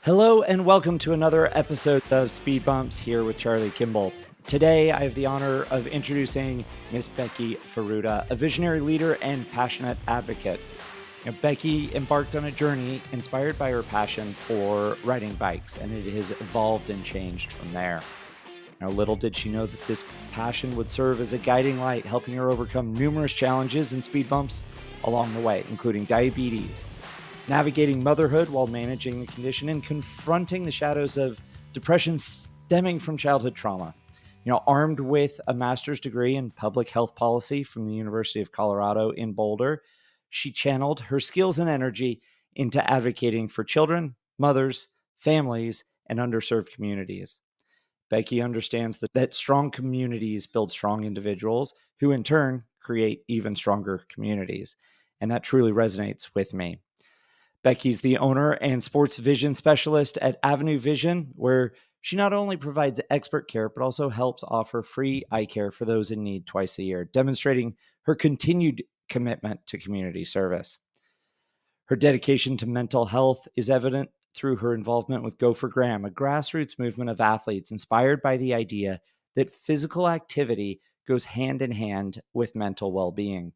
Hello and welcome to another episode of Speed Bumps here with Charlie Kimball. Today, I have the honor of introducing Miss Becky Furuta, a visionary leader and passionate advocate. Becky embarked on a journey inspired by her passion for riding bikes, and it has evolved and changed from there. Little did she know that this passion would serve as a guiding light, helping her overcome numerous challenges and speed bumps along the way, including diabetes, navigating motherhood while managing the condition, and confronting the shadows of depression stemming from childhood trauma. Armed with a master's degree in public health policy from the University of Colorado in Boulder, she channeled her skills and energy into advocating for children, mothers, families, and underserved communities. Becky understands that strong communities build strong individuals who in turn create even stronger communities. And that truly resonates with me. Becky's the owner and sports vision specialist at Avenue Vision, where she not only provides expert care, but also helps offer free eye care for those in need twice a year, demonstrating her continued commitment to community service. Her dedication to mental health is evident through her involvement with Go for Graham, a grassroots movement of athletes inspired by the idea that physical activity goes hand in hand with mental well-being.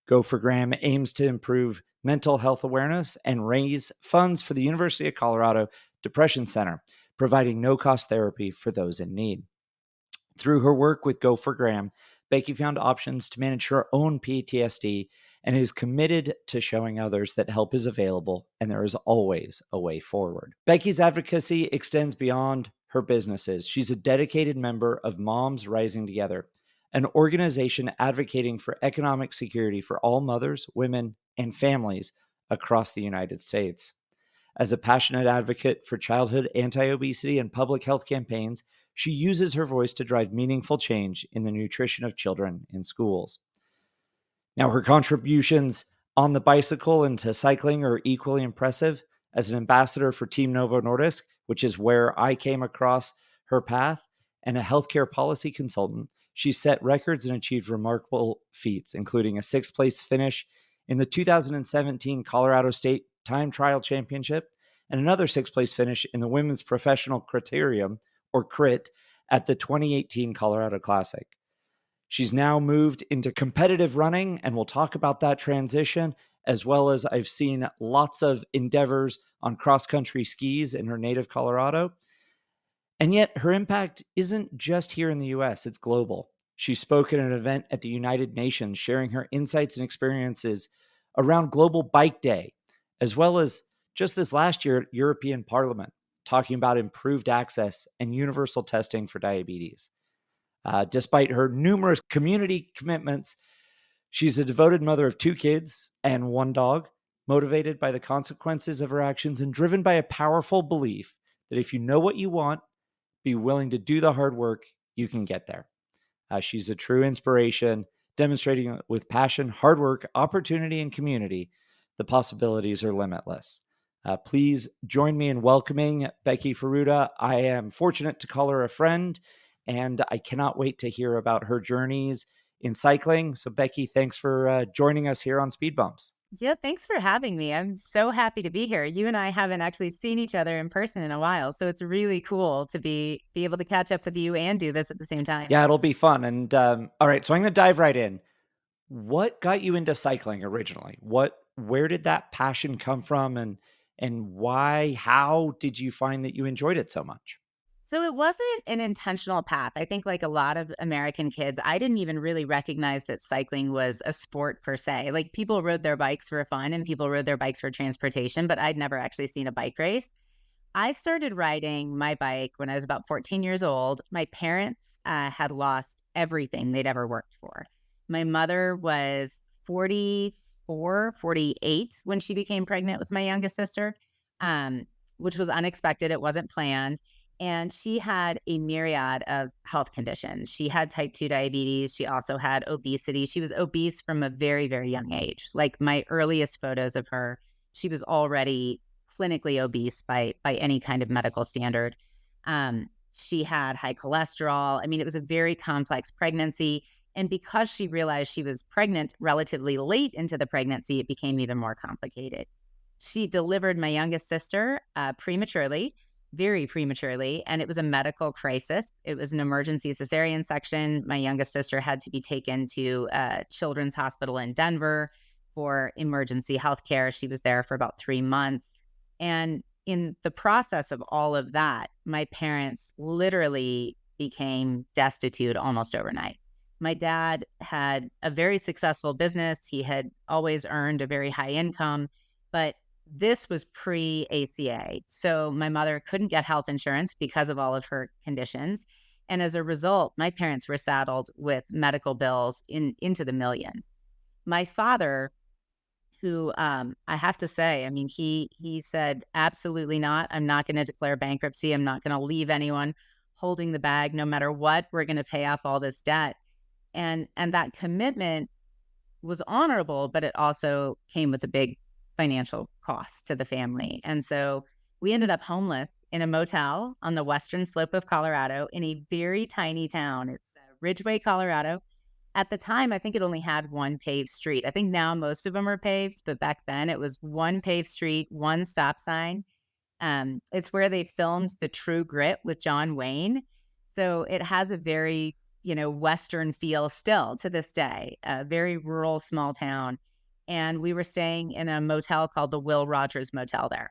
Go for Graham aims to improve mental health awareness and raise funds for the University of Colorado Depression Center, providing no-cost therapy for those in need. Through her work with Go for Graham, Becky found options to manage her own PTSD and is committed to showing others that help is available and there is always a way forward. Becky's advocacy extends beyond her businesses. She's a dedicated member of Moms Rising Together, an organization advocating for economic security for all mothers, women, and families across the United States. As a passionate advocate for childhood anti-obesity and public health campaigns, she uses her voice to drive meaningful change in the nutrition of children in schools. Now, her contributions on the bicycle and to cycling are equally impressive. As an ambassador for Team Novo Nordisk, which is where I came across her path, and a healthcare policy consultant, she set records and achieved remarkable feats, including a sixth-place finish in the 2017 Colorado State Time Trial Championship and another sixth-place finish in the Women's Professional Criterium, or CRIT, at the 2018 Colorado Classic. She's now moved into competitive running, and we'll talk about that transition, as well as I've seen lots of endeavors on cross-country skis in her native Colorado. And yet her impact isn't just here in the US, it's global. She spoke at an event at the United Nations, sharing her insights and experiences around Global Bike Day, as well as just this last year at European Parliament, talking about improved access and universal testing for diabetes. Despite her numerous community commitments, she's a devoted mother of 2 kids and 1 dog, motivated by the consequences of her actions and driven by a powerful belief that if you know what you want, be willing to do the hard work, you can get there. She's a true inspiration, demonstrating with passion, hard work, opportunity, and community, the possibilities are limitless. Please join me in welcoming Becky Furuta. I am fortunate to call her a friend, and I cannot wait to hear about her journeys in cycling. So Becky, thanks for joining us here on Speed Bumps. Yeah, thanks for having me. I'm so happy to be here. You and I haven't actually seen each other in person in a while, so it's really cool to be able to catch up with you and do this at the same time. Yeah, it'll be fun. And all right, so I'm going to dive right in. What got you into cycling originally? Where did that passion come from, and why? How did you find that you enjoyed it so much? So it wasn't an intentional path. I think like a lot of American kids, I didn't even really recognize that cycling was a sport per se. Like people rode their bikes for fun and people rode their bikes for transportation, but I'd never actually seen a bike race. I started riding my bike when I was about 14 years old. My parents had lost everything they'd ever worked for. My mother was 44, 48 when she became pregnant with my youngest sister, which was unexpected. It wasn't planned. And she had a myriad of health conditions. She had type 2 diabetes. She also had obesity. She was obese from a very, very young age. Like my earliest photos of her, she was already clinically obese by any kind of medical standard. She had high cholesterol. I mean, it was a very complex pregnancy. And because she realized she was pregnant relatively late into the pregnancy, it became even more complicated. She delivered my youngest sister prematurely, very prematurely, and it was a medical crisis. It was an emergency cesarean section. My youngest sister had to be taken to a children's hospital in Denver for emergency health care. She was there for about 3 months. And in the process of all of that, my parents literally became destitute almost overnight. My dad had a very successful business. He had always earned a very high income, but this was pre ACA. So my mother couldn't get health insurance because of all of her conditions. And as a result, my parents were saddled with medical bills into the millions. My father, who I have to say, I mean, he said, absolutely not. I'm not going to declare bankruptcy. I'm not going to leave anyone holding the bag no matter what. We're going to pay off all this debt. And that commitment was honorable, but it also came with a big financial cost to the family. And so we ended up homeless in a motel on the western slope of Colorado in a very tiny town. It's Ridgway, Colorado. At the time, I think it only had one paved street. I think now most of them are paved, but back then it was one paved street, one stop sign. It's where they filmed The True Grit with John Wayne. So it has a very, Western feel still to this day, a very rural small town. And we were staying in a motel called the Will Rogers Motel there.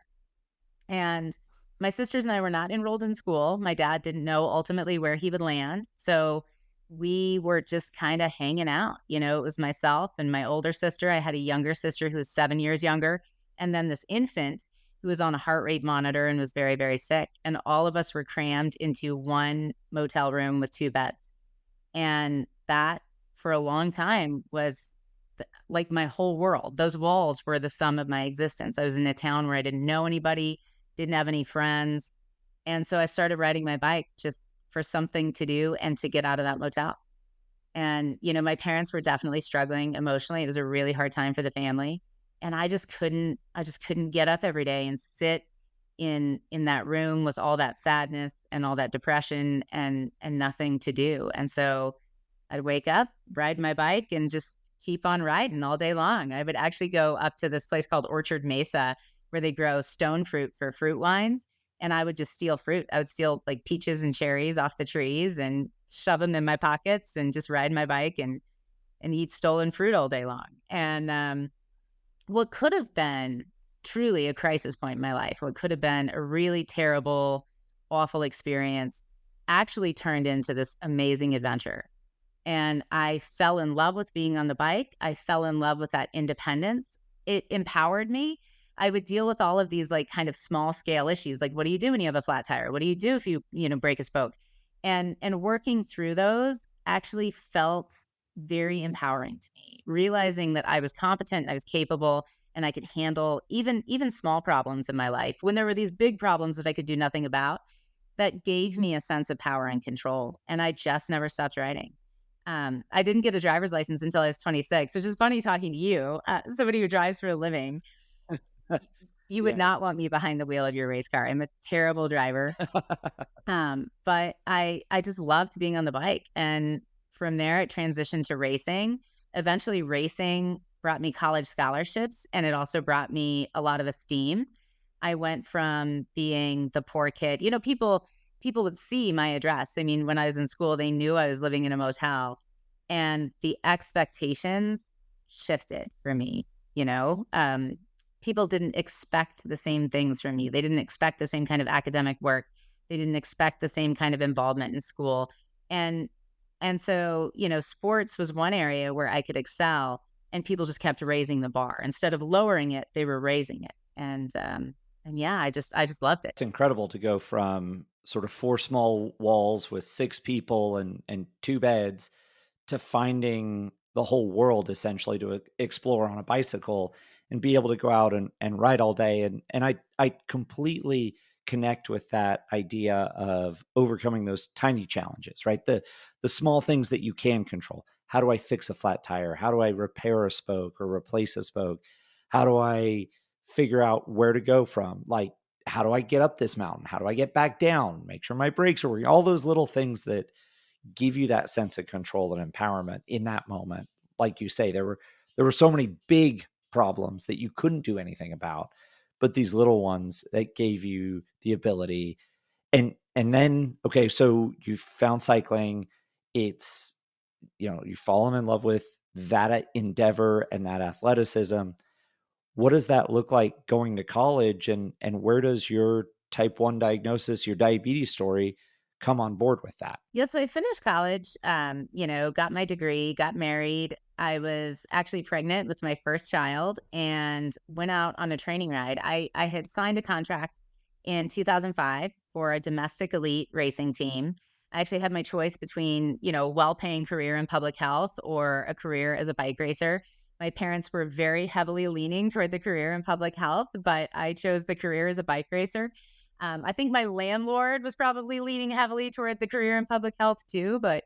And my sisters and I were not enrolled in school. My dad didn't know ultimately where he would land. So we were just kind of hanging out. It was myself and my older sister. I had a younger sister who was 7 years younger. And then this infant who was on a heart rate monitor and was very, very sick. And all of us were crammed into one motel room with 2 beds. And that for a long time was like my whole world. Those walls were the sum of my existence. I was in a town where I didn't know anybody, didn't have any friends. And so I started riding my bike just for something to do and to get out of that motel. And, my parents were definitely struggling emotionally. It was a really hard time for the family. And I just couldn't get up every day and sit in that room with all that sadness and all that depression and nothing to do. And so I'd wake up, ride my bike, and just keep on riding all day long. I would actually go up to this place called Orchard Mesa where they grow stone fruit for fruit wines. And I would just steal fruit. I would steal like peaches and cherries off the trees and shove them in my pockets and just ride my bike and eat stolen fruit all day long. And what could have been truly a crisis point in my life, what could have been a really terrible, awful experience, actually turned into this amazing adventure. And I fell in love with being on the bike. I fell in love with that independence. It empowered me. I would deal with all of these like kind of small scale issues. Like, what do you do when you have a flat tire? What do you do if you, break a spoke? And working through those actually felt very empowering to me, realizing that I was competent, I was capable, and I could handle even small problems in my life. When there were these big problems that I could do nothing about, that gave me a sense of power and control. And I just never stopped riding. I didn't get a driver's license until I was 26, which is funny talking to you, somebody who drives for a living. You would Yeah. not want me behind the wheel of your race car. I'm a terrible driver. But I just loved being on the bike. And from there, it transitioned to racing. Eventually, racing brought me college scholarships, and it also brought me a lot of esteem. I went from being the poor kid. People would see my address. I mean, when I was in school, they knew I was living in a motel, and the expectations shifted for me. People didn't expect the same things from me. They didn't expect the same kind of academic work. They didn't expect the same kind of involvement in school. And so, sports was one area where I could excel, and people just kept raising the bar. Instead of lowering it, they were raising it. And yeah, I just loved it. It's incredible to go from sort of 4 small walls with 6 people and 2 beds to finding the whole world essentially to explore on a bicycle and be able to go out and ride all day. And I completely connect with that idea of overcoming those tiny challenges, right? The small things that you can control. How do I fix a flat tire? How do I repair a spoke or replace a spoke? How do I figure out where to go from? Like, how do I get up this mountain? How do I get back down? Make sure my brakes are working. All those little things that give you that sense of control and empowerment in that moment. Like you say, there were so many big problems that you couldn't do anything about. but these little ones that gave you the ability. And then, okay, so you found cycling. It's, you've fallen in love with that endeavor and that athleticism. What does that look like going to college, and where does your type 1 diagnosis, your diabetes story come on board with that? Yeah, so I finished college, got my degree, got married. I was actually pregnant with my first child and went out on a training ride. I had signed a contract in 2005 for a domestic elite racing team. I actually had my choice between, well-paying career in public health or a career as a bike racer. My parents were very heavily leaning toward the career in public health, but I chose the career as a bike racer. I think my landlord was probably leaning heavily toward the career in public health too, but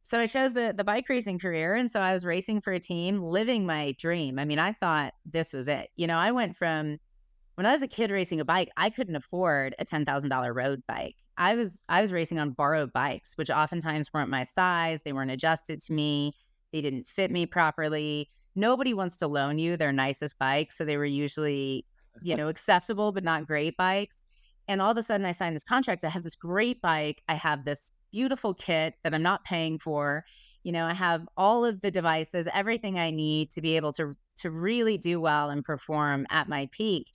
so I chose the bike racing career, and so I was racing for a team, living my dream. I mean, I thought this was it. I went from when I was a kid racing a bike, I couldn't afford a $10,000 road bike. I was racing on borrowed bikes, which oftentimes weren't my size. They weren't adjusted to me. They didn't fit me properly. Nobody wants to loan you their nicest bike, so they were usually acceptable but not great bikes. And all of a sudden I signed this contract. I have this great bike. I have this beautiful kit that I'm not paying for. I have all of the devices, everything I need to be able to really do well and perform at my peak.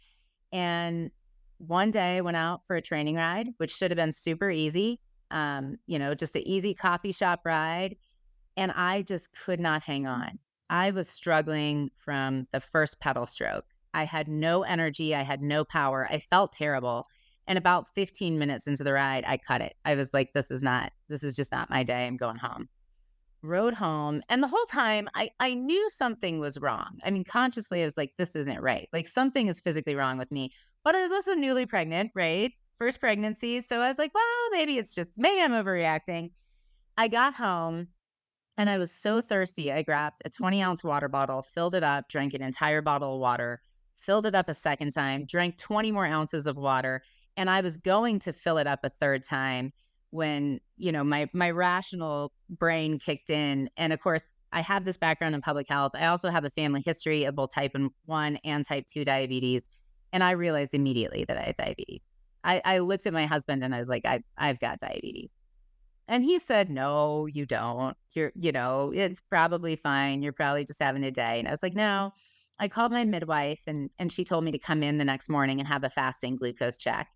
And one day I went out for a training ride, which should have been super easy. Just an easy coffee shop ride. And I just could not hang on. I was struggling from the first pedal stroke. I had no energy. I had no power. I felt terrible. And about 15 minutes into the ride, I cut it. I was like, this is just not my day. I'm going home. Rode home. And the whole time I knew something was wrong. I mean, consciously, I was like, this isn't right. Like something is physically wrong with me. But I was also newly pregnant, right? First pregnancy. So I was like, well, maybe I'm overreacting. I got home. And I was so thirsty, I grabbed a 20-ounce water bottle, filled it up, drank an entire bottle of water, filled it up a second time, drank 20 more ounces of water, and I was going to fill it up a third time when, my rational brain kicked in. And of course, I have this background in public health. I also have a family history of both type 1 and type 2 diabetes, and I realized immediately that I had diabetes. I looked at my husband and I was like, I've got diabetes. And he said, no, you don't. It's probably fine. You're probably just having a day. And I was like, no. I called my midwife and she told me to come in the next morning and have a fasting glucose check.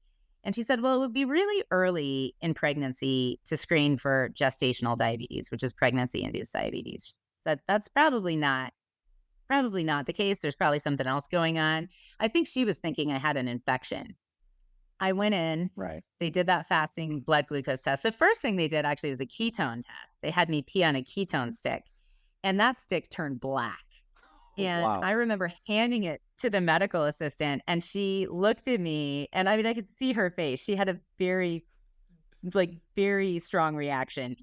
And she said, well, it would be really early in pregnancy to screen for gestational diabetes, which is pregnancy-induced diabetes. That's probably not the case. There's probably something else going on. I think she was thinking I had an infection. I went in. Right. They did that fasting blood glucose test. The first thing they did actually was a ketone test. They had me pee on a ketone stick, and that stick turned black. And Wow. I remember handing it to the medical assistant, and she looked at me, and I mean, I could see her face. She had a very, very strong reaction.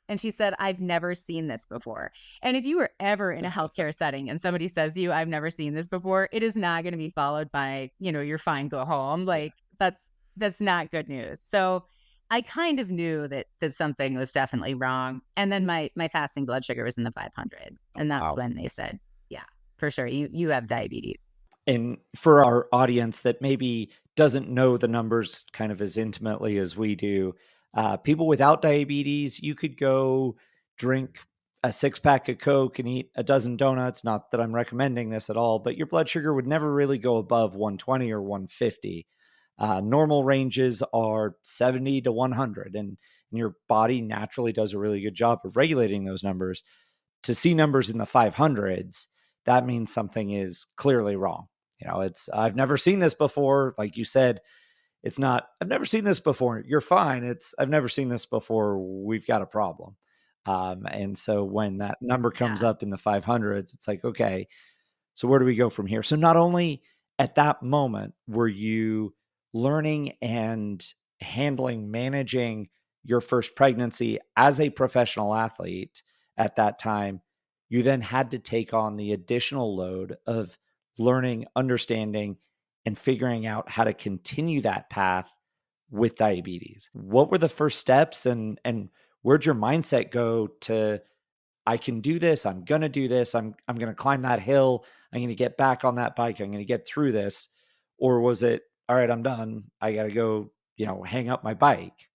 And she said, I've never seen this before. And if you were ever in a healthcare setting and somebody says to you, I've never seen this before, it is not going to be followed by, you're fine, go home. That's not good news. So I kind of knew that something was definitely wrong. And then my fasting blood sugar was in the 500s. And that's Wow. when they said, yeah, for sure, you have diabetes. And for our audience that maybe doesn't know the numbers kind of as intimately as we do, people without diabetes, you could go drink a 6-pack of Coke and eat a dozen donuts. Not that I'm recommending this at all, but your blood sugar would never really go above 120 or 150. Normal ranges are 70 to 100, and your body naturally does a really good job of regulating those numbers. To see numbers in the 500s, that means something is clearly wrong. I've never seen this before. Like you said, it's not, I've never seen this before. You're fine. It's, I've never seen this before. We've got a problem. And so when that number comes Yeah. up in the 500s, it's like, okay, so where do we go from here? So not only at that moment were you learning and managing your first pregnancy as a professional athlete at that time, you then had to take on the additional load of learning, understanding, and figuring out how to continue that path with diabetes. What were the first steps, and where'd your mindset go to, I can do this. I'm going to do this. I'm going to climb that hill. I'm going to get back on that bike. I'm going to get through this. Or was it, all right, I'm done. I got to go, hang up my bike?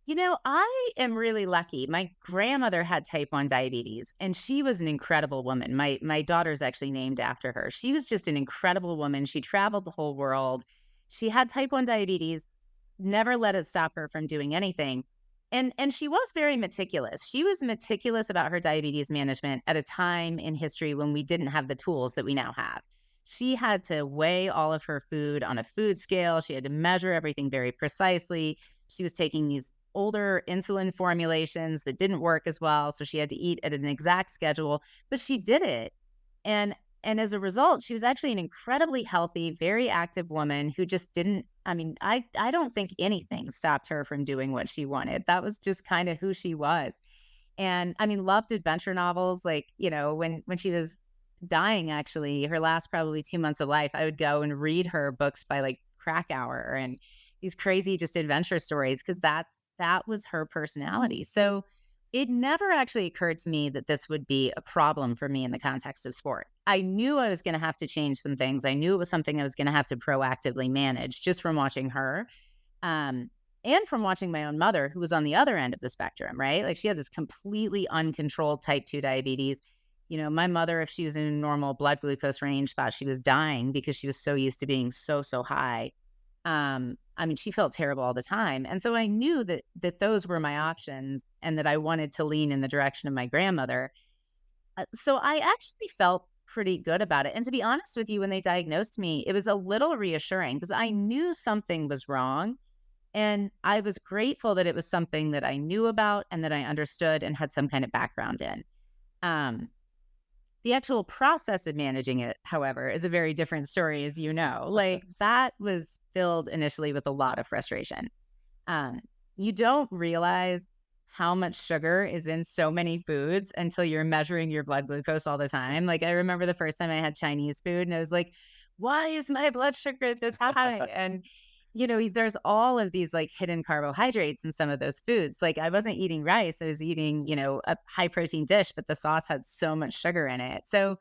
I am really lucky. My grandmother had type 1 diabetes, and she was an incredible woman. My daughter's actually named after her. She was just an incredible woman. She traveled the whole world. She had type 1 diabetes, never let it stop her from doing anything. And she was very meticulous. She was meticulous about her diabetes management at a time in history when we didn't have the tools that we now have. She had to weigh all of her food on a food scale. She had to measure everything very precisely. She was taking these older insulin formulations that didn't work as well, so she had to eat at an exact schedule, but she did it. And and as a result, she was actually an incredibly healthy, very active woman who just didn't I mean, I don't think anything stopped her from doing what she wanted. That was just kind of who she was. And I mean, loved adventure novels. Like, when she was dying, actually, her last probably 2 months of life, I would go and read her books by like crack hour and these crazy just adventure stories because that was her personality. So it never actually occurred to me that this would be a problem for me in the context of sport. I knew I was going to have to change some things. I knew it was something I was going to have to proactively manage just from watching her. Um, and from watching my own mother, who was on the other end of the spectrum, right? Like she had this completely uncontrolled type 2 diabetes. My mother, if she was in a normal blood glucose range, thought she was dying because she was so used to being so, so high. I mean, she felt terrible all the time. And so I knew that those were my options and that I wanted to lean in the direction of my grandmother. So I actually felt pretty good about it. And to be honest with you, when they diagnosed me, it was a little reassuring because I knew something was wrong. And I was grateful that it was something that I knew about and that I understood and had some kind of background in. Um, the actual process of managing it, however, is a very different story, as you know. Like that was filled initially with a lot of frustration. Um, you don't realize how much sugar is in so many foods until you're measuring your blood glucose all the time. Like I remember the first time I had Chinese food and I was like, why is my blood sugar this high? And there's all of these like hidden carbohydrates in some of those foods. Like I wasn't eating rice, I was eating, a high protein dish, but the sauce had so much sugar in it. So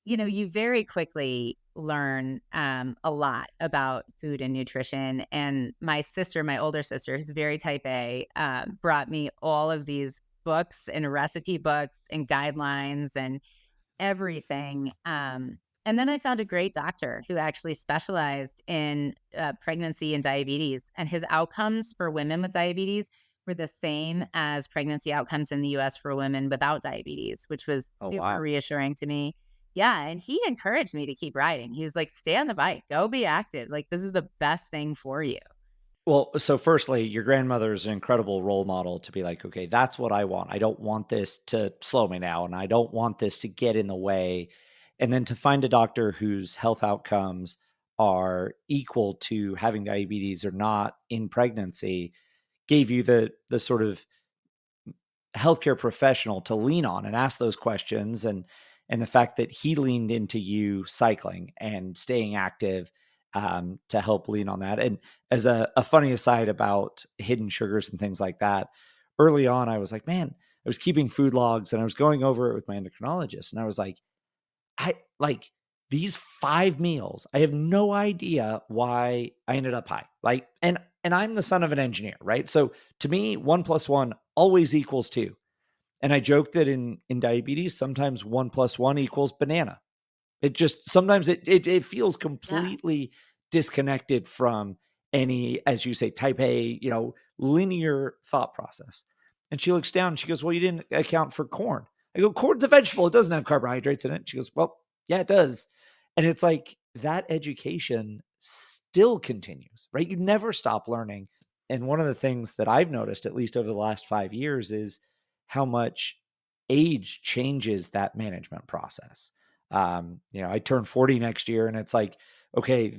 you very quickly learn a lot about food and nutrition. And my sister, my older sister, who's very type A, brought me all of these books and recipe books and guidelines and everything. And then I found a great doctor who actually specialized in pregnancy and diabetes. And his outcomes for women with diabetes were the same as pregnancy outcomes in the US for women without diabetes, which was Oh, super wow. reassuring to me. Yeah. And he encouraged me to keep riding. He was like, stay on the bike, go be active. Like, this is the best thing for you. Well, so firstly, your grandmother is an incredible role model to be like, okay, that's what I want. I don't want this to slow me now, and I don't want this to get in the way. And then to find a doctor whose health outcomes are equal to having diabetes or not in pregnancy gave you the sort of healthcare professional to lean on and ask those questions, and the fact that he leaned into you cycling and staying active, to help lean on that. And as a funny aside about hidden sugars and things like that, early on I was like, man, I was keeping food logs and I was going over it with my endocrinologist, and I was like, I like these 5 meals. I have no idea why I ended up high. Like, and I'm the son of an engineer, right? So to me, 1 plus 1 always equals 2. And I joke that in diabetes, sometimes 1 plus 1 equals banana. It just sometimes it feels Yeah. completely disconnected from any, as you say, type A, linear thought process. And she looks down and she goes, well, you didn't account for corn. I go, corn's a vegetable. It doesn't have carbohydrates in it. She goes, well, yeah, it does. And it's like that education still continues, right? You never stop learning. And one of the things that I've noticed, at least over the last 5 years, is how much age changes that management process. I turn 40 next year, and it's like, okay,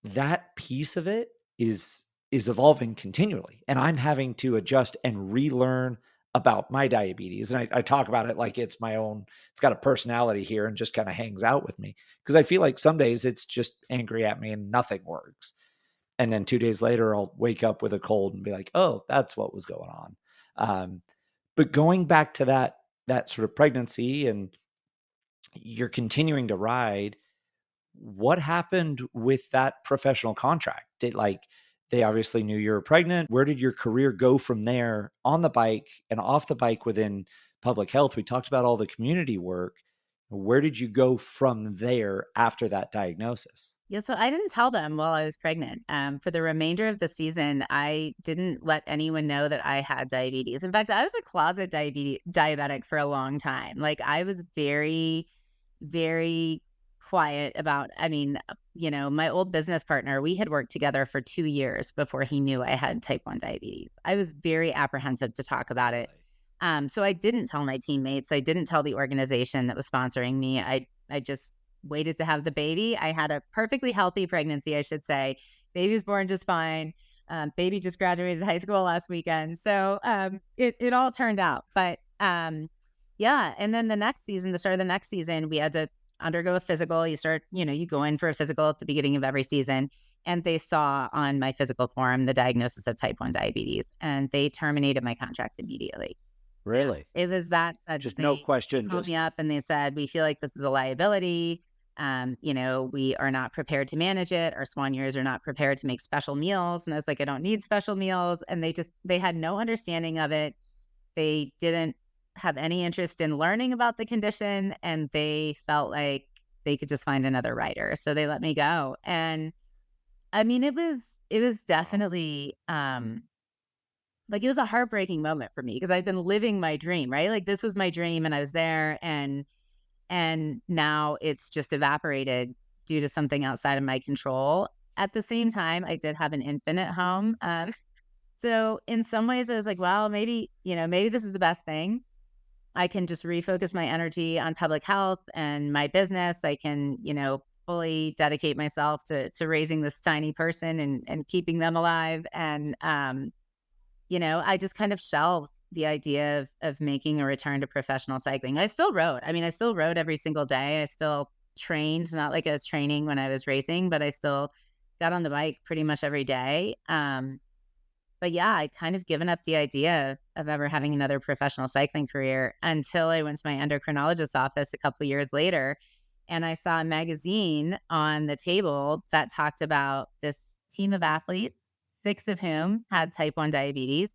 that piece of it is evolving continually, and I'm having to adjust and relearn about my diabetes. And I talk about it like it's my own, it's got a personality here and just kind of hangs out with me, because I feel like some days it's just angry at me and nothing works. And then 2 days later, I'll wake up with a cold and be like, oh, that's what was going on. Um, but going back to that sort of pregnancy, and you're continuing to ride, what happened with that professional contract? They obviously knew you were pregnant. Where did your career go from there on the bike and off the bike within public health? We talked about all the community work. Where did you go from there after that diagnosis? Yeah, so I didn't tell them while I was pregnant. For the remainder of the season, I didn't let anyone know that I had diabetes. In fact, I was a closet diabetic for a long time. Like I was very, very quiet about, my old business partner, we had worked together for 2 years before he knew I had type 1 diabetes. I was very apprehensive to talk about it. So I didn't tell my teammates. I didn't tell the organization that was sponsoring me. I just waited to have the baby. I had a perfectly healthy pregnancy, I should say. Baby was born just fine. Baby just graduated high school last weekend. So it all turned out. But yeah. And then the start of the next season, we had to undergo a physical. You go in for a physical at the beginning of every season. And they saw on my physical form the diagnosis of type 1 diabetes. And they terminated my contract immediately. Really? It was that said. Just no question. They called me up and they said, we feel like this is a liability. We are not prepared to manage it. Our soigneurs are not prepared to make special meals. And I was like, I don't need special meals. And they had no understanding of it. They didn't have any interest in learning about the condition. And they felt like they could just find another writer. So they let me go. And I mean, it was definitely, like it was a heartbreaking moment for me because I've been living my dream, right? Like this was my dream and I was there and now it's just evaporated due to something outside of my control. At the same time, I did have an infant at home. So in some ways I was like, well, maybe this is the best thing. I can just refocus my energy on public health and my business. I can, fully dedicate myself to raising this tiny person and keeping them alive. And, I just kind of shelved the idea of making a return to professional cycling. I still rode. I still rode every single day. I still trained, not like I was training when I was racing, but I still got on the bike pretty much every day. But yeah, I kind of given up the idea of ever having another professional cycling career until I went to my endocrinologist's office a couple of years later. And I saw a magazine on the table that talked about this team of athletes, 6 of whom had type 1 diabetes.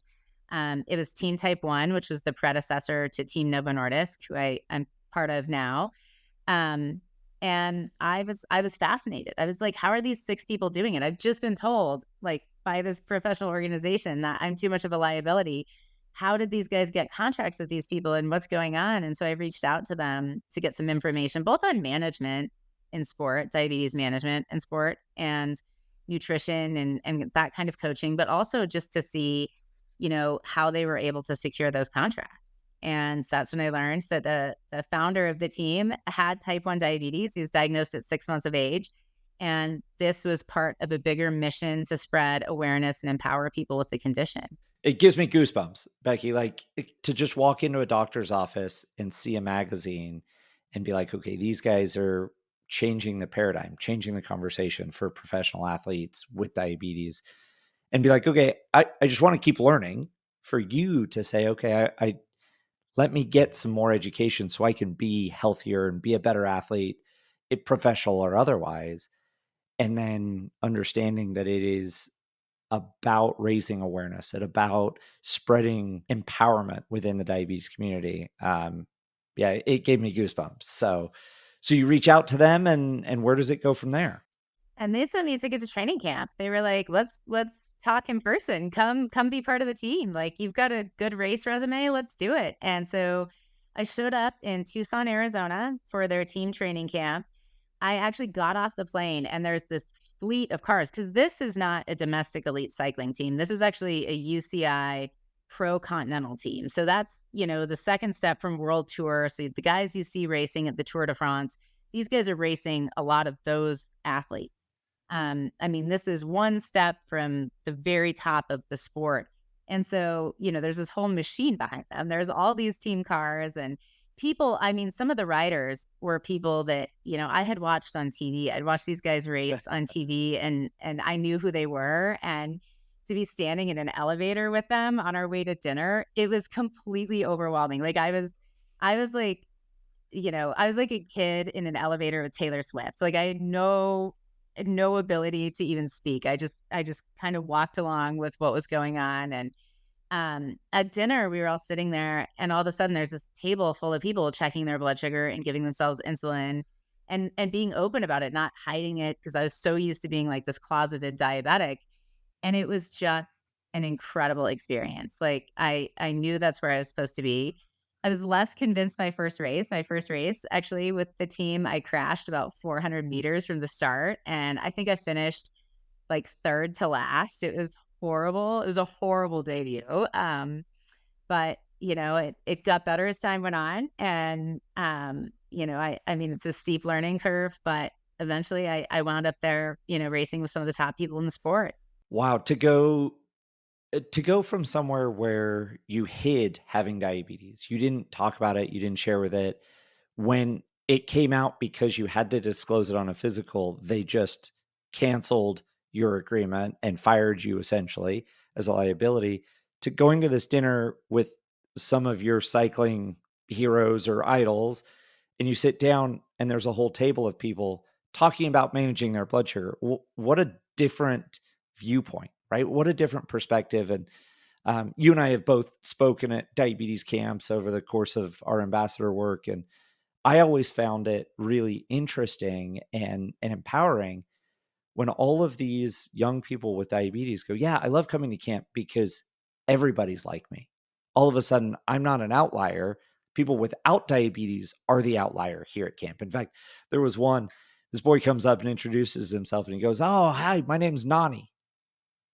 It was Team Type 1, which was the predecessor to Team Novo Nordisk, who I'm part of now. And I was fascinated. I was like, how are these 6 people doing it? I've just been told, like, by this professional organization that I'm too much of a liability. How did these guys get contracts with these people and what's going on? And so I reached out to them to get some information, both on management in sport, diabetes management in sport, and nutrition and that kind of coaching, but also just to see, how they were able to secure those contracts. And that's when I learned that the founder of the team had type 1 diabetes. He was diagnosed at 6 months of age. And this was part of a bigger mission to spread awareness and empower people with the condition. It gives me goosebumps, Becky, to just walk into a doctor's office and see a magazine and be like, okay, these guys are changing the paradigm, changing the conversation for professional athletes with diabetes, and be like, okay, I just want to keep learning. For you to say, okay, I let me get some more education so I can be healthier and be a better athlete, professional or otherwise. And then understanding that it is about raising awareness and about spreading empowerment within the diabetes community. Yeah, it gave me goosebumps. So you reach out to them, and where does it go from there? And they sent me a ticket to training camp. They were like, let's talk in person. Come be part of the team. Like, you've got a good race resume. Let's do it. And so I showed up in Tucson, Arizona for their team training camp. I actually got off the plane and there's this fleet of cars because this is not a domestic elite cycling team. This is actually a UCI pro continental team. So that's, the second step from World Tour. So the guys you see racing at the Tour de France, these guys are racing a lot of those athletes. This is one step from the very top of the sport. And so, there's this whole machine behind them. There's all these team cars and people. Some of the riders were people that, I had watched on TV. I'd watched these guys race on TV and I knew who they were. And to be standing in an elevator with them on our way to dinner, it was completely overwhelming. Like I was like, I was like a kid in an elevator with Taylor Swift. Like I had no ability to even speak. I just kind of walked along with what was going on. And at dinner, we were all sitting there, and all of a sudden, there's this table full of people checking their blood sugar and giving themselves insulin, and being open about it, not hiding it, because I was so used to being like this closeted diabetic, and it was just an incredible experience. Like I knew that's where I was supposed to be. I was less convinced my first race. My first race, actually, with the team, I crashed about 400 meters from the start, and I think I finished like third to last. It was horrible. It was a horrible debut. But it got better as time went on. And I mean, it's a steep learning curve, but eventually I wound up there, racing with some of the top people in the sport. Wow, to go from somewhere where you hid having diabetes, you didn't talk about it, you didn't share with it. When it came out because you had to disclose it on a physical, they just canceled your agreement and fired you essentially as a liability, to going to this dinner with some of your cycling heroes or idols, and you sit down and there's a whole table of people talking about managing their blood sugar. What a different viewpoint, right? What a different perspective. And you and I have both spoken at diabetes camps over the course of our ambassador work. And I always found it really interesting and empowering when all of these young people with diabetes go, yeah, I love coming to camp because everybody's like me. All of a sudden, I'm not an outlier. People without diabetes are the outlier here at camp. In fact, there was one, this boy comes up and introduces himself and he goes, oh, hi, my name's Nani.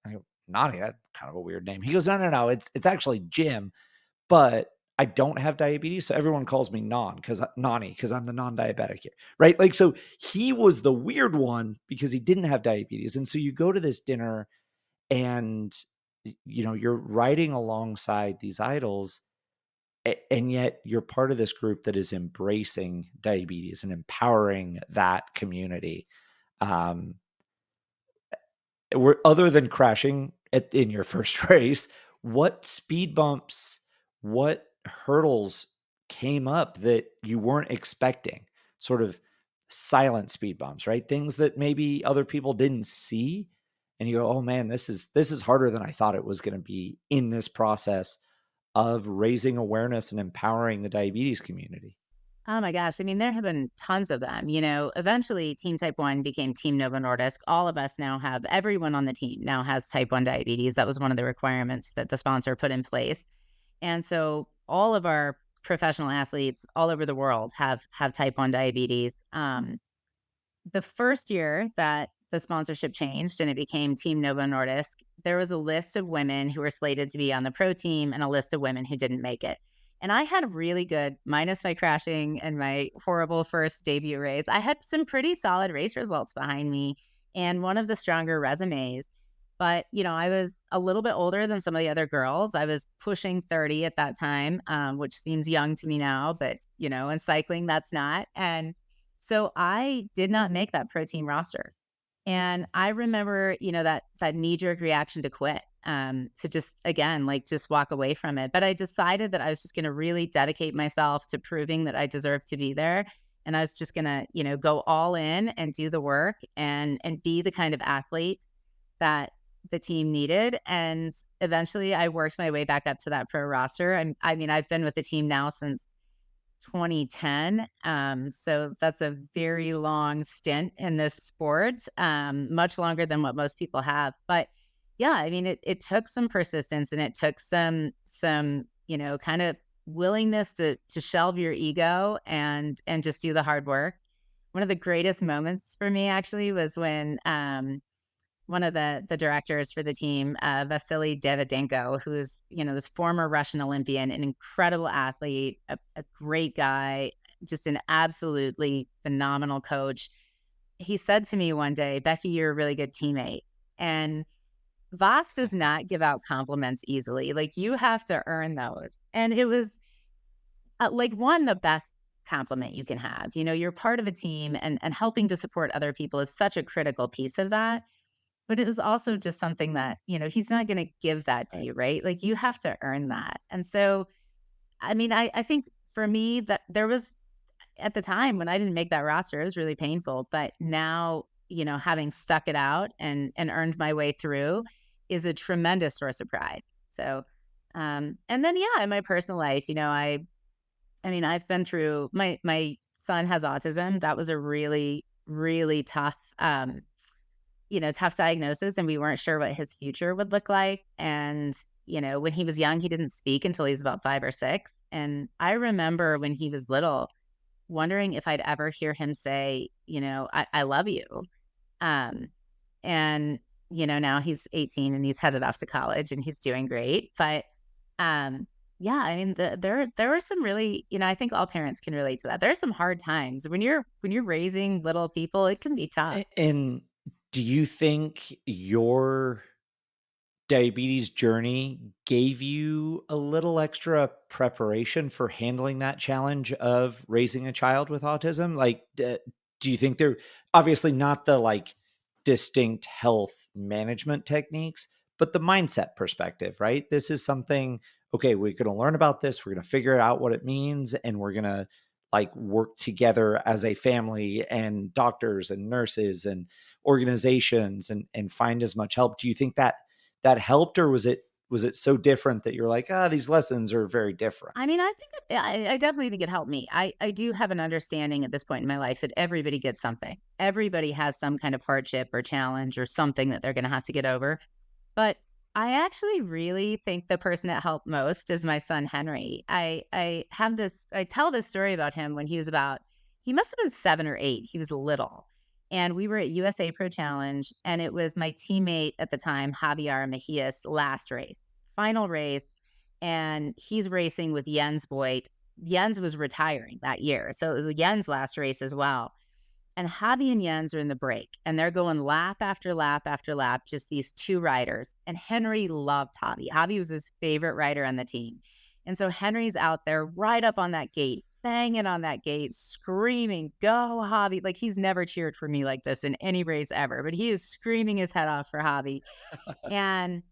I go, Nani, that's kind of a weird name. He goes, no, it's actually Jim, but I don't have diabetes, so everyone calls me Nani because I'm the non-diabetic here, right? Like, so he was the weird one because he didn't have diabetes, and so you go to this dinner, and you're riding alongside these idols, and yet you're part of this group that is embracing diabetes and empowering that community. Um, Other than crashing in your first race, what speed bumps, what hurdles came up that you weren't expecting? Sort of silent speed bumps, right? Things that maybe other people didn't see, and you go, "Oh man, this is harder than I thought it was going to be in this process of raising awareness and empowering the diabetes community." Oh my gosh. I mean, there have been tons of them. Eventually Team Type 1 became Team Novo Nordisk. All of us now have, everyone on the team now has type 1 diabetes. That was one of the requirements that the sponsor put in place. And so all of our professional athletes all over the world have type 1 diabetes. The first year that the sponsorship changed and it became Team Novo Nordisk, there was a list of women who were slated to be on the pro team and a list of women who didn't make it. And I had really good, minus my crashing and my horrible first debut race, I had some pretty solid race results behind me and one of the stronger resumes. But, I was a little bit older than some of the other girls. I was pushing 30 at that time, which seems young to me now, but, in cycling, that's not. And so I did not make that pro team roster. And I remember, that knee-jerk reaction to quit, to just, again, like just walk away from it. But I decided that I was just going to really dedicate myself to proving that I deserved to be there. And I was just going to, go all in and do the work and be the kind of athlete that the team needed. And eventually I worked my way back up to that pro roster. I mean, I've been with the team now since 2010. So that's a very long stint in this sport, much longer than what most people have. But yeah, I mean, it took some persistence and it took some, kind of willingness to shelve your ego and just do the hard work. One of the greatest moments for me actually was when, one of the directors for the team, Vasily Davydenko, who's, this former Russian Olympian, an incredible athlete, a great guy, just an absolutely phenomenal coach. He said to me one day, Becky, you're a really good teammate. And Voss does not give out compliments easily. Like, you have to earn those. And it was like the best compliment you can have. You're part of a team, and helping to support other people is such a critical piece of that. But it was also just something that, he's not going to give that to Right. you, right? Like, you have to earn that. And so, I mean, I think for me that at the time when I didn't make that roster, it was really painful. But now, having stuck it out and earned my way through is a tremendous source of pride. So, and then yeah, in my personal life, I mean, I've been through my son has autism. That was a really, really tough, tough diagnosis, and we weren't sure what his future would look like. And, when he was young, he didn't speak until he was about 5 or 6. And I remember when he was little, wondering if I'd ever hear him say, I love you. Um, and, now he's 18 and he's headed off to college and he's doing great. But, yeah, I mean, there were some really, I think all parents can relate to that. There are some hard times when you're raising little people. It can be tough. And do you think your diabetes journey gave you a little extra preparation for handling that challenge of raising a child with autism? Like, do you think there, obviously not the like distinct health management techniques, but the mindset perspective, right? This is something, okay, we're going to learn about this, we're going to figure out what it means, and we're going to like work together as a family and doctors and nurses and organizations and find as much help. Do you think that helped, or was it so different that you're like, these lessons are very different? I mean, I definitely think it helped me. I do have an understanding at this point in my life that everybody gets something. Everybody has some kind of hardship or challenge or something that they're going to have to get over. But I actually really think the person that helped most is my son, Henry. I tell this story about him when he must have been 7 or 8. He was little. And we were at USA Pro Challenge, and it was my teammate at the time, Javier Mejia's last race, final race. And he's racing with Jens Voigt. Jens was retiring that year. So it was Jens' last race as well. And Javi and Jens are in the break, and they're going lap after lap after lap, just these two riders. And Henry loved Javi. Javi was his favorite rider on the team. And so Henry's out there right up on that gate, banging on that gate, screaming, "Go, Javi." Like, he's never cheered for me like this in any race ever, but he is screaming his head off for Javi. And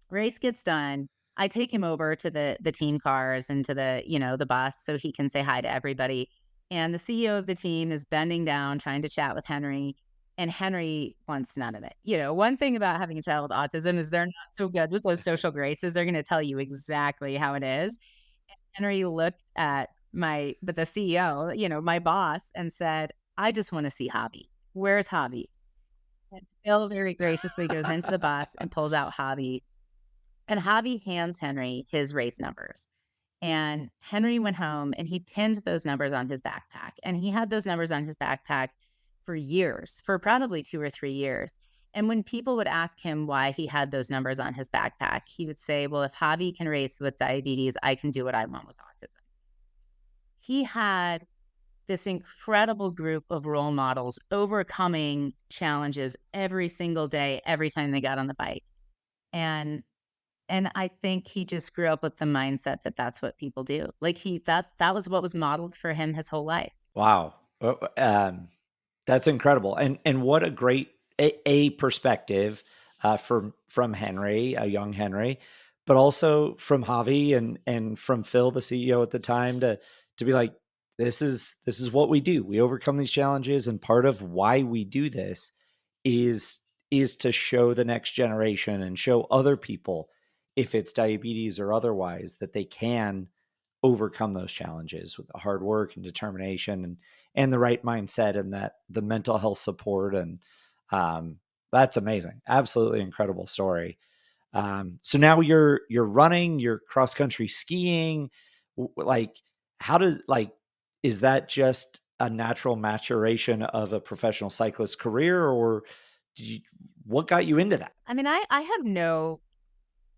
race gets done. I take him over to the team cars and to the bus so he can say hi to everybody. And the CEO of the team is bending down, trying to chat with Henry. And Henry wants none of it. One thing about having a child with autism is they're not so good with those social graces. They're going to tell you exactly how it is. And Henry looked at the CEO, my boss, and said, "I just want to see Javi. Where's Javi?" And Phil very graciously goes into the bus and pulls out Javi. And Javi hands Henry his race numbers. And Henry went home and he pinned those numbers on his backpack. And he had those numbers on his backpack for years, for probably 2 or 3 years. And when people would ask him why he had those numbers on his backpack, he would say, "Well, if Javi can race with diabetes, I can do what I want with autism." He had this incredible group of role models overcoming challenges every single day, every time they got on the bike. And I think he just grew up with the mindset that that's what people do. Like, that was what was modeled for him his whole life. Wow. That's incredible. And what a great a perspective from Henry, a young Henry, but also from Javi and from Phil, the CEO at the time, to be like, this is what we do. We overcome these challenges, and part of why we do this is to show the next generation and show other people, if it's diabetes or otherwise, that they can overcome those challenges with hard work and determination and the right mindset, and that the mental health support. And that's amazing. Absolutely incredible story. So now you're running, you're cross country skiing. Like, how does, like, is that just a natural maturation of a professional cyclist career, or what got you into that? I mean,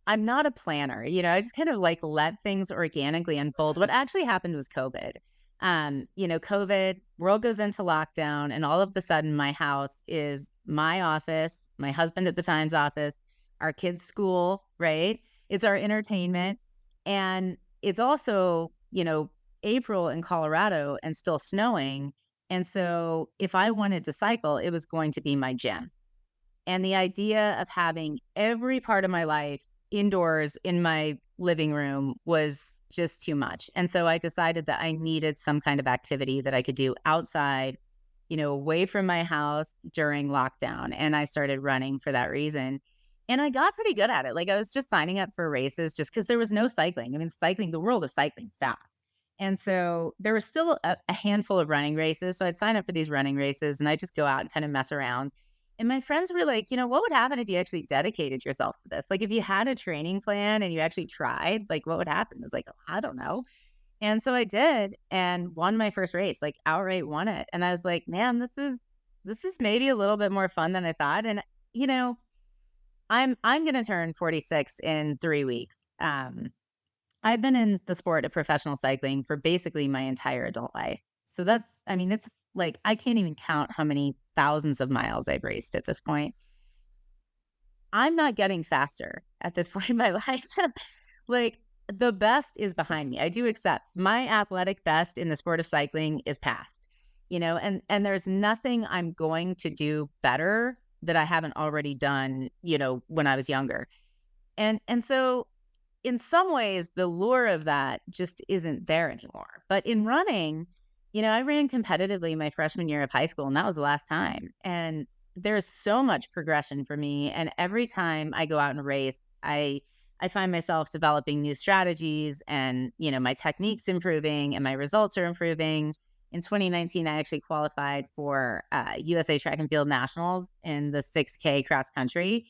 I'm not a planner. I just kind of like let things organically unfold. What actually happened was COVID. COVID, world goes into lockdown, and all of a sudden my house is my office, my husband at the time's office, our kids' school, right? It's our entertainment. And it's also, April in Colorado and still snowing. And so if I wanted to cycle, it was going to be my gym. And the idea of having every part of my life indoors in my living room was just too much. And so I decided that I needed some kind of activity that I could do outside, away from my house during lockdown. And I started running for that reason. And I got pretty good at it. Like I was just signing up for races just because there was no cycling. I mean, the world of cycling stopped. And so there was still a handful of running races. So I'd sign up for these running races and I'd just go out and kind of mess around. And my friends were like, what would happen if you actually dedicated yourself to this? Like if you had a training plan and you actually tried, like what would happen? I was like, I don't know. And so I did and won my first race, like outright won it. And I was like, man, this is maybe a little bit more fun than I thought. And I'm going to turn 46 in 3 weeks. I've been in the sport of professional cycling for basically my entire adult life. So it's like I can't even count how many thousands of miles I've raced at this point. I'm not getting faster at this point in my life. Like the best is behind me. I do accept my athletic best in the sport of cycling is past, and there's nothing I'm going to do better that I haven't already done, when I was younger. And so in some ways, the lure of that just isn't there anymore. But in running, I ran competitively my freshman year of high school, and that was the last time. And there's so much progression for me. And every time I go out and race, I find myself developing new strategies and, my technique's improving and my results are improving. In 2019, I actually qualified for USA Track and Field Nationals in the 6K cross country.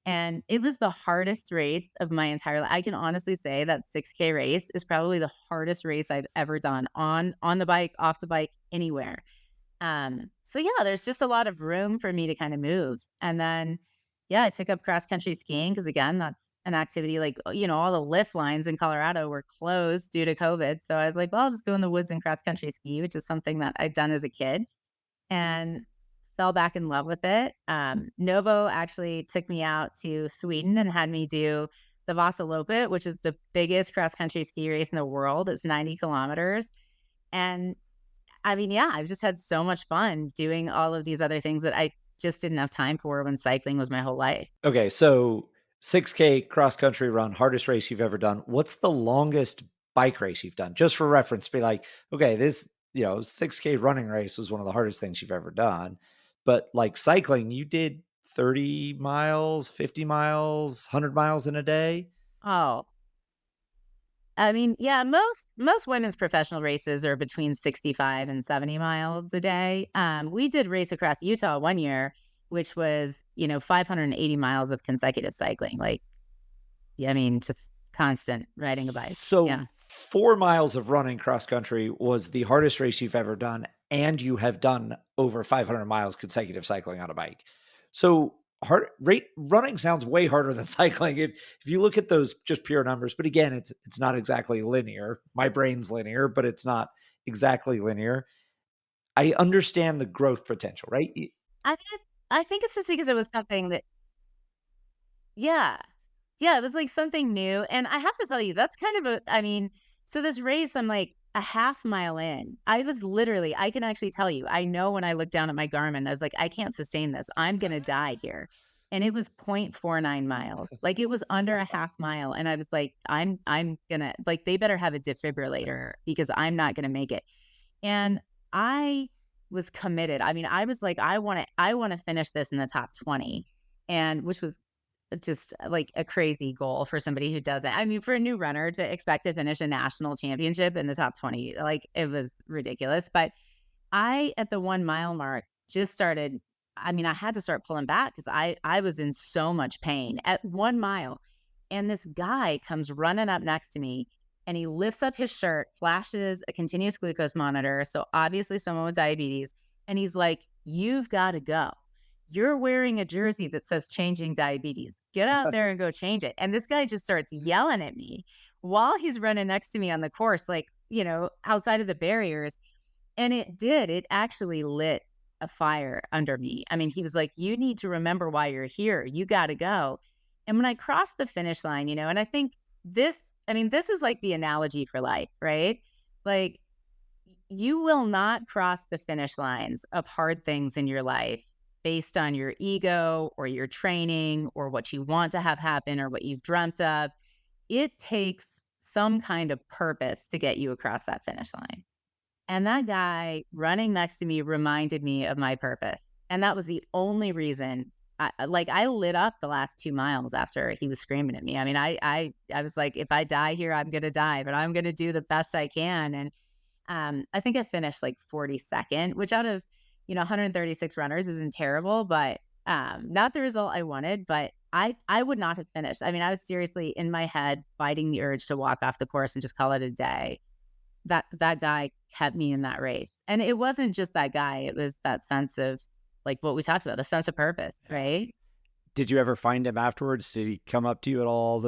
And it was the hardest race of my entire life. I can honestly say that 6K race is probably the hardest race I've ever done on the bike, off the bike, anywhere. So yeah, there's just a lot of room for me to kind of move. And then, yeah, I took up cross country skiing because again, that's an activity like, all the lift lines in Colorado were closed due to COVID. So I was like, well, I'll just go in the woods and cross country ski, which is something that I'd done as a kid. And fell back in love with it. Novo actually took me out to Sweden and had me do the Vasaloppet, which is the biggest cross-country ski race in the world. It's 90 kilometers. And I mean, yeah, I've just had so much fun doing all of these other things that I just didn't have time for when cycling was my whole life. Okay, so 6K cross country run, hardest race you've ever done. What's the longest bike race you've done? Just for reference, be like, okay, this 6K running race was one of the hardest things you've ever done. But like cycling, you did 30 miles, 50 miles, 100 miles in a day. Oh, I mean, yeah, most women's professional races are between 65 and 70 miles a day. We did race across Utah one year, which was, 580 miles of consecutive cycling. Like, yeah, I mean, just constant riding a bike. So Yeah. 4 miles of running cross country was the hardest race you've ever done, and you have done over 500 miles consecutive cycling on a bike. So running sounds way harder than cycling if you look at those just pure numbers. But again, it's not exactly linear. My brain's linear, but it's not exactly linear. I understand the growth potential, right? I mean, I think it's just because it was something that, yeah. Yeah, it was like something new. And I have to tell you, that's kind of so this race, I'm like a half mile in. I can actually tell you, I know when I looked down at my Garmin, I was like, I can't sustain this. I'm going to die here. And it was 0.49 miles. Like it was under a half mile. And I was like, I'm gonna, like, they better have a defibrillator because I'm not going to make it. And I was committed. I mean, I was like, I want to finish this in the top 20. And which was just like a crazy goal for somebody who does it. I mean, for a new runner to expect to finish a national championship in the top 20, like it was ridiculous. But at the 1 mile mark, just started. I mean, I had to start pulling back because I was in so much pain at 1 mile. And this guy comes running up next to me and he lifts up his shirt, flashes a continuous glucose monitor. So obviously someone with diabetes. And he's like, you've got to go. You're wearing a jersey that says changing diabetes. Get out there and go change it. And this guy just starts yelling at me while he's running next to me on the course, like, outside of the barriers. And it actually lit a fire under me. I mean, he was like, you need to remember why you're here. You got to go. And when I crossed the finish line, and I think this is like the analogy for life, right? Like, you will not cross the finish lines of hard things in your life based on your ego or your training or what you want to have happen or what you've dreamt of. It takes some kind of purpose to get you across that finish line. And that guy running next to me reminded me of my purpose. And that was the only reason I lit up the last 2 miles after he was screaming at me. I mean, I was like, if I die here, I'm going to die, but I'm going to do the best I can. And I think I finished like 42nd, which out of, 136 runners isn't terrible, but not the result I wanted, but I would not have finished. I mean, I was seriously in my head fighting the urge to walk off the course and just call it a day. That guy kept me in that race. And it wasn't just that guy. It was that sense of like what we talked about, the sense of purpose, right? Did you ever find him afterwards? Did he come up to you at all?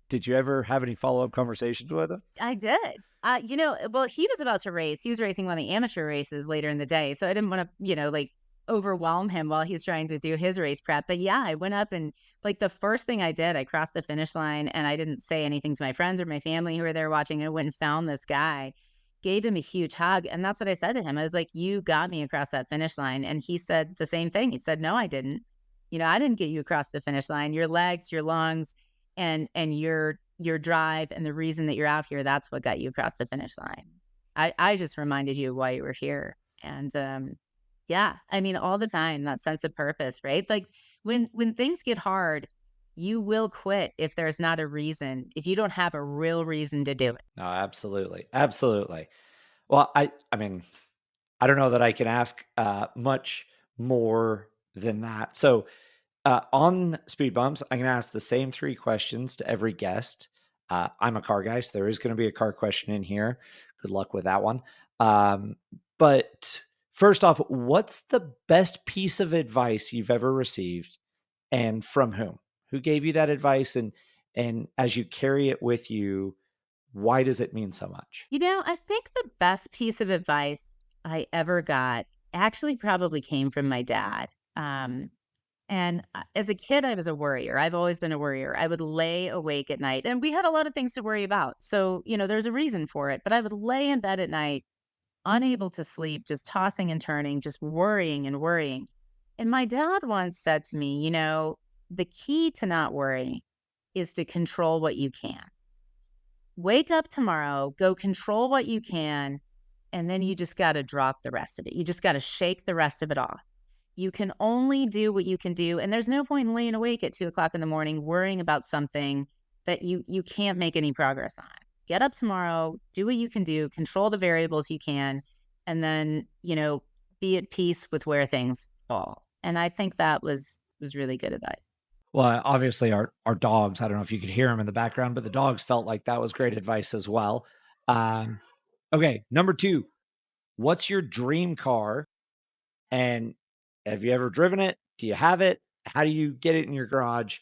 Did you ever have any follow-up conversations with him? I did. Well, he was about to race. He was racing one of the amateur races later in the day. So I didn't want to, like overwhelm him while he's trying to do his race prep. But yeah, I went up and like the first thing I did, I crossed the finish line and I didn't say anything to my friends or my family who were there watching. I went and found this guy, gave him a huge hug. And that's what I said to him. I was like, you got me across that finish line. And he said the same thing. He said, no, I didn't. I didn't get you across the finish line. Your legs, your lungs, and your drive and the reason that you're out here, that's what got you across the finish line. I just reminded you why you were here. And yeah, I mean, all the time, that sense of purpose, right? Like when things get hard, you will quit if there's not a reason, if you don't have a real reason to do it. No, absolutely. Absolutely. Well, I mean, I don't know that I can ask much more than that. So, on speed bumps, I'm going to ask the same 3 questions to every guest. I'm a car guy, so there is going to be a car question in here. Good luck with that one. But first off, what's the best piece of advice you've ever received, and from whom? Who gave you that advice, and as you carry it with you, why does it mean so much? I think the best piece of advice I ever got actually probably came from my dad. And as a kid, I was a worrier. I've always been a worrier. I would lay awake at night, and we had a lot of things to worry about. So, there's a reason for it. But I would lay in bed at night, unable to sleep, just tossing and turning, just worrying and worrying. And my dad once said to me, the key to not worry is to control what you can. Wake up tomorrow, go control what you can, and then you just got to drop the rest of it. You just got to shake the rest of it off. You can only do what you can do. And there's no point in laying awake at 2:00 in the morning worrying about something that you can't make any progress on. Get up tomorrow, do what you can do, control the variables you can, and then, be at peace with where things fall. And I think that was really good advice. Well, obviously our dogs, I don't know if you could hear them in the background, but the dogs felt like that was great advice as well. Okay, number 2, what's your dream car? And have you ever driven it? Do you have it? How do you get it in your garage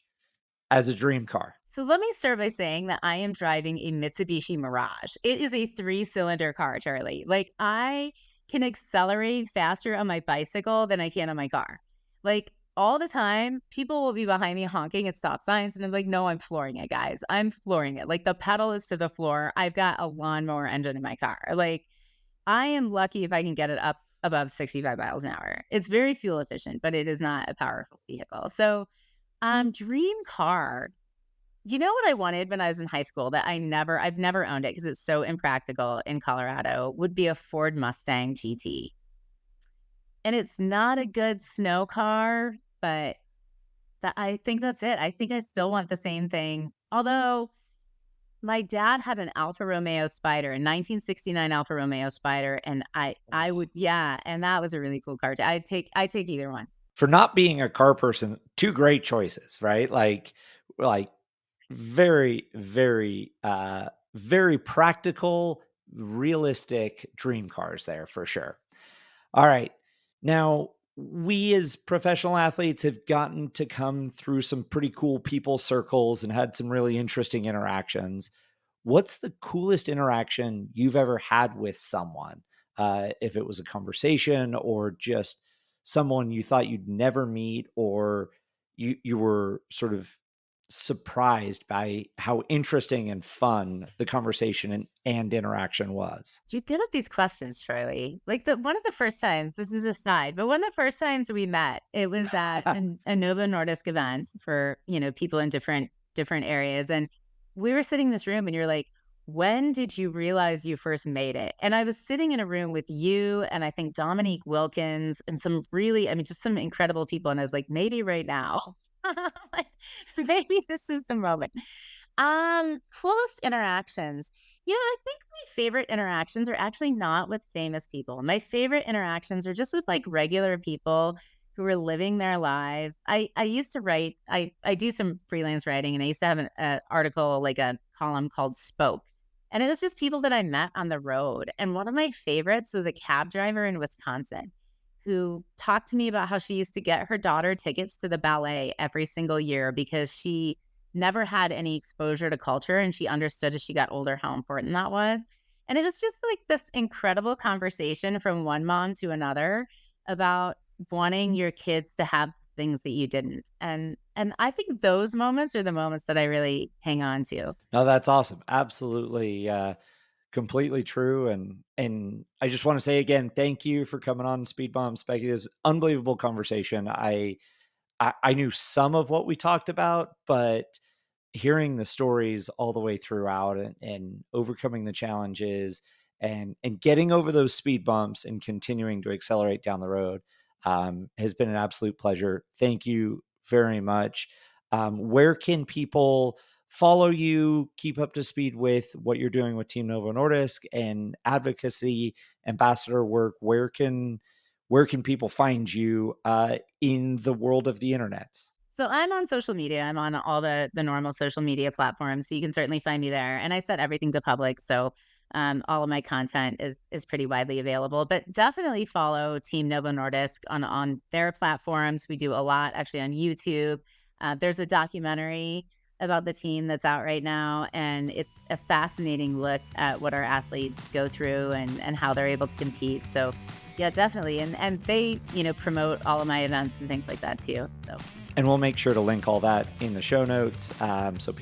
as a dream car? So let me start by saying that I am driving a Mitsubishi Mirage. It is a 3-cylinder car, Charlie. Like I can accelerate faster on my bicycle than I can on my car. Like all the time, people will be behind me honking at stop signs. And I'm like, no, I'm flooring it, guys. I'm flooring it. Like the pedal is to the floor. I've got a lawnmower engine in my car. Like I am lucky if I can get it up above 65 miles an hour. It's very fuel efficient, but it is not a powerful vehicle. So dream car. You know what I wanted when I was in high school that I've never owned it because it's so impractical in Colorado would be a Ford Mustang GT. And it's not a good snow car, but I think that's it. I think I still want the same thing. Although my dad had an Alfa Romeo Spider, a 1969 Alfa Romeo Spider, and I would, yeah, and that was a really cool car. I take either one. For not being a car person, 2 great choices, right? Like very, very, very practical, realistic dream cars there for sure. All right. Now, we as professional athletes have gotten to come through some pretty cool people circles and had some really interesting interactions. What's the coolest interaction you've ever had with someone? If it was a conversation or just someone you thought you'd never meet, or you were sort of surprised by how interesting and fun the conversation and interaction was. You're good at these questions, Charlie. Like one of the first times, this is a snide, but one of the first times we met, it was at a Novo Nordisk event for, people in different areas. And we were sitting in this room and you're like, when did you realize you first made it? And I was sitting in a room with you and I think Dominique Wilkins and some really, I mean, just some incredible people. And I was like, maybe right now, like, maybe this is the moment. Close interactions. I think my favorite interactions are actually not with famous people. My favorite interactions are just with like regular people who are living their lives. I used to write, I do some freelance writing, and I used to have an article, like a column called Spoke. And it was just people that I met on the road. And one of my favorites was a cab driver in Wisconsin who talked to me about how she used to get her daughter tickets to the ballet every single year because she never had any exposure to culture, and she understood as she got older how important that was. And it was just like this incredible conversation from one mom to another about wanting your kids to have things that you didn't. And I think those moments are the moments that I really hang on to. No, that's awesome. Absolutely, completely true. And I just want to say again, thank you for coming on Speed Bumps, Becky. This unbelievable conversation. I knew some of what we talked about, but hearing the stories all the way throughout, and overcoming the challenges, and getting over those speed bumps and continuing to accelerate down the road, has been an absolute pleasure. Thank you very much. Where can people follow you, keep up to speed with what you're doing with Team Novo Nordisk and advocacy, ambassador work? Where can people find you in the world of the internet? So I'm on social media. I'm on all the normal social media platforms. So you can certainly find me there. And I set everything to public. So all of my content is pretty widely available. But definitely follow Team Novo Nordisk on their platforms. We do a lot actually on YouTube. There's a documentary about the team that's out right now. And it's a fascinating look at what our athletes go through and how they're able to compete. So yeah, definitely. And they, promote all of my events and things like that too. So. And we'll make sure to link all that in the show notes, so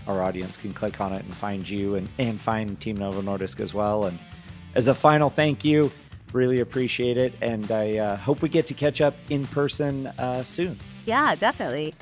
our audience can click on it and find you, and find Team Novo Nordisk as well. And as a final thank you, really appreciate it. And I hope we get to catch up in person soon. Yeah, definitely.